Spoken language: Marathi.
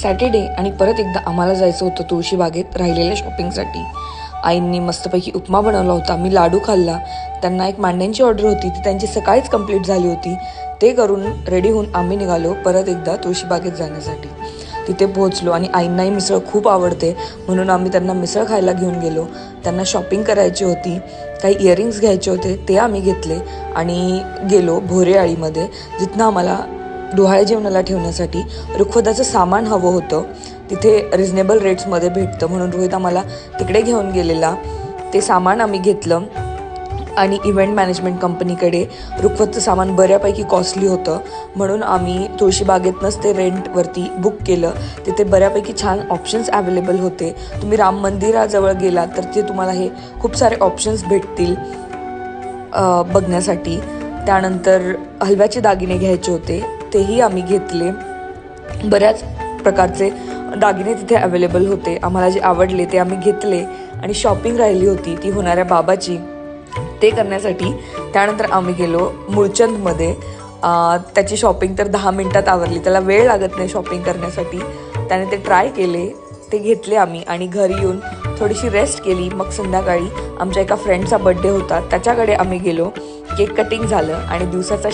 सॅटर्डे आणि परत एकदा आम्हाला जायचं होतं तुळशीबागेत राहिलेल्या शॉपिंगसाठी. आईंनी मस्तपैकी उपमा बनवला होता, मी लाडू खाल्ला. त्यांना एक मांड्यांची ऑर्डर होती, ती त्यांची सकाळीच कंप्लीट झाली होती. ते करून रेडी होऊन आम्ही निघालो परत एकदा तुळशीबागेत जाण्यासाठी. तिथे पोहोचलो आणि आईंनाही मिसळ खूप आवडते म्हणून आम्ही त्यांना मिसळ खायला घेऊन गेलो. त्यांना शॉपिंग करायची होती, काही इयरिंग्स घ्यायचे होते, ते आम्ही घेतले आणि गेलो भोरेआळीमध्ये, जिथनं आम्हाला डोहाळे जेवणाला ठेवण्यासाठी रुखवताचं सामान हवं होतं. तिथे रिजनेबल रेट्समध्ये भेटतं म्हणून रोहित आम्हाला तिकडे घेऊन गेलेला. ते सामान आम्ही घेतलं आणि इव्हेंट मॅनेजमेंट कंपनीकडे रुखवतचं सामान बऱ्यापैकी कॉस्टली होतं म्हणून आम्ही तुळशीबागेतनंच ते रेंटवरती बुक केलं. तिथे बऱ्यापैकी छान ऑप्शन्स अवेलेबल होते. तुम्ही राम मंदिराजवळ गेलात तर ते तुम्हाला हे खूप सारे ऑप्शन्स भेटतील बघण्यासाठी. त्यानंतर हलव्याचे दागिने घ्यायचे होते, तेही आम्ही घेतले. बऱ्याच प्रकारचे दागिने तिथे अवेलेबल होते. आम्हाला जे आवडले ते आम्ही घेतले आणि शॉपिंग राहिली होती ती होणाऱ्या बाबाची, ते करण्यासाठी त्यानंतर आम्ही गेलो मूळचंदमध्ये. त्याची शॉपिंग तर 10 मिनिटात आवरली, त्याला वेळ लागत नाही शॉपिंग करण्यासाठी. त्याने ते ट्राय केले, ते घेतले आम्ही आणि घरी येऊन थोडीशी रेस्ट केली. मग संध्याकाळी आमच्या एका फ्रेंडचा बड्डे होता, त्याच्याकडे आम्ही गेलो. केक कटिंग झालं आणि दिवसाचा